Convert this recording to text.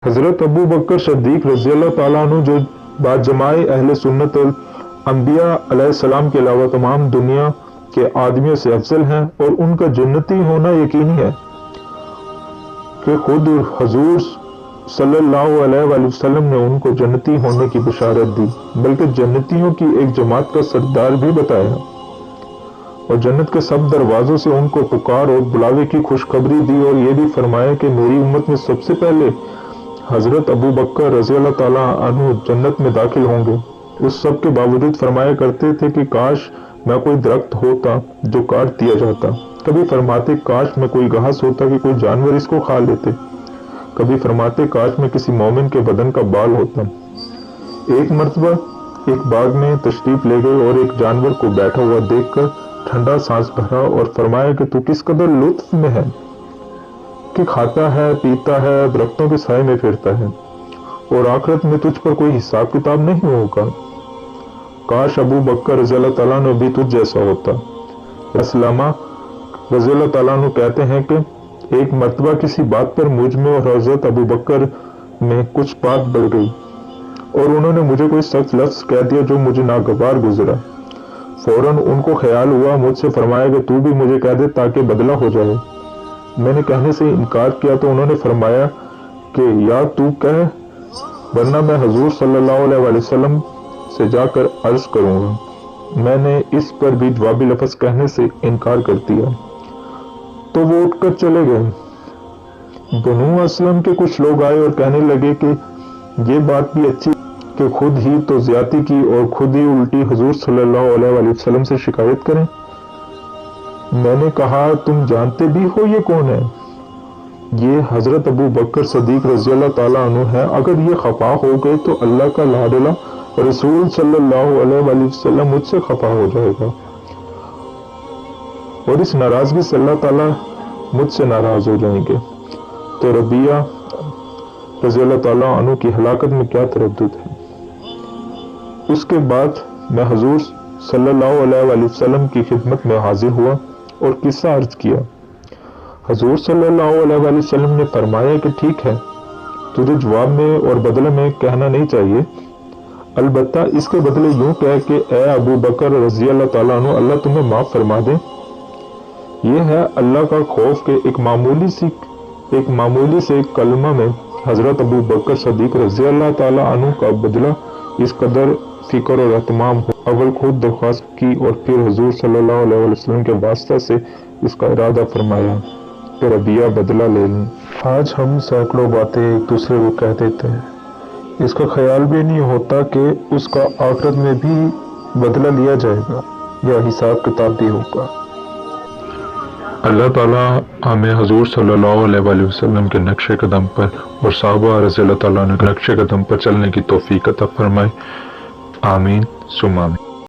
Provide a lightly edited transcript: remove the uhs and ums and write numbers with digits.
हज़रत अबू बकर सिद्दीक रज़ी अल्लाह ताला अन्हु जो बाजमाए अहले सुन्नत वल अंबिया अलैहिस्सलाम के अलावा तमाम दुनिया के आदमियों से अफजल हैं और उनका जन्नती होना यकीनी है कि खुद हुजूर सल्लल्लाहु अलैहि वसल्लम ने उनको जन्नती होने की बशारत दी, बल्कि जन्नतियों की एक जमात का सरदार भी बताया और जन्नत के सब दरवाजों से उनको पुकार और बुलावे की खुशखबरी दी और ये भी फरमाया कि मेरी उम्मत में सबसे पहले हजरत अबू बकर रज़ी अल्लाह ताला अन्हु जन्नत में दाखिल होंगे। उस सब के बावजूद फरमाया करते थे कि काश मैं कोई दरख्त होता जो काट दिया जाता। कभी फरमाते काश मैं कोई घास होता कि कोई जानवर इसको खा लेते। कभी फरमाते काश मैं किसी मोमिन के बदन का बाल होता। एक मर्तबा एक बाग में तशरीफ ले गए और एक जानवर को बैठा हुआ देखकर ठंडा सांस भरा और फरमाया कि तू किस कदर लुत्फ में है कि खाता है, पीता है, दरख्तों के साए में फिरता है और आखिरत में तुझ पर कोई हिसाब किताब नहीं होगा। काश अबू बकर रज़ी अल्लाह ताला अन्हु भी तुझ जैसा होता। असलमा रज़ी अल्लाह ताला अन्हु कहते हैं कि एक मर्तबा किसी बात पर मुझ में और हज़रत अबू बकर में कुछ बात बढ़ गई और उन्होंने मुझे कोई सख्त लफ्ज़ कह दिया जो मुझे नागवार गुजरा। फौरन उनको ख्याल हुआ, मुझसे फरमाया कि तू भी मुझे कह दे ताकि बदला हो जाए। मैंने कहने से इनकार किया तो उन्होंने फरमाया कि या तू कह वरना मैं हुजूर सल्लल्लाहु अलैहि वसल्लम से जाकर अर्ज करूंगा। मैंने इस पर भी जवाबी लफ्ज़ कहने से इनकार कर दिया तो वो उठकर चले गए। बनु असलम के कुछ लोग आए और कहने लगे कि ये बात भी अच्छी कि खुद ही तो ज्यादती की और खुद ही उल्टी हुजूर सल्लल्लाहु अलैहि वसल्लम से शिकायत करें। मैंने कहा तुम जानते भी हो ये कौन है? ये हजरत अबू बकर सिद्दीक रज़ी अल्लाह ताला अन्हु है। अगर ये खफा हो गए तो अल्लाह का लाडला रसूल सल्लल्लाहु अलैहि वसल्लम मुझसे खफा हो जाएगा और इस नाराजगी से अल्लाह ताला मुझसे नाराज हो जाएंगे। तो रबिया रज़ी अल्लाह ताला अन्हु की हलाकत में क्या तरद्दुद है। उसके बाद मैं हुजूर सल्लल्लाहु अलैहि वसल्लम की खिदमत में हाजिर हुआ और किस्सा अर्ज किया। हुजूर सल्लल्लाहु अलैहि वसल्लम ने फरमाया कि ठीक है, तुझे जवाब में और बदले में कहना नहीं चाहिए, अलबत्ता इसके बदले यूं कह कि ए अबू बकर रज़ी अल्लाह ताला अन्हु अल्लाह तुम्हें माफ फरमा दे। यह है अल्लाह का खौफ के एक मामूली से कलमा में हजरत अबू बकर सिद्दीक रज़ी अल्लाह ताला अन्हु का बदला इस कदर फिक्र और एहतमाम हो। अव्वल खुद दरख्वास्त की और फिर हुजूर सल्लल्लाहु अलैहि वसल्लम के वास्ता से इसका इरादा फरमाया कि रबिया बदला ले लें। आज हम सैकड़ों बातें एक दूसरे को कह देते हैं, इसका ख्याल भी नहीं होता कि उसका आखिरत में भी बदला लिया जाएगा या हिसाब किताब भी होगा। अल्लाह ताला हमें हुजूर सल्लल्लाहु अलैहि वसल्लम के नक्शे कदम पर और साहबा रज़ी अल्लाह ताला के नक्शे कदम पर चलने की तौफीक अता फरमाए। आमीन सुम्मा आमीन।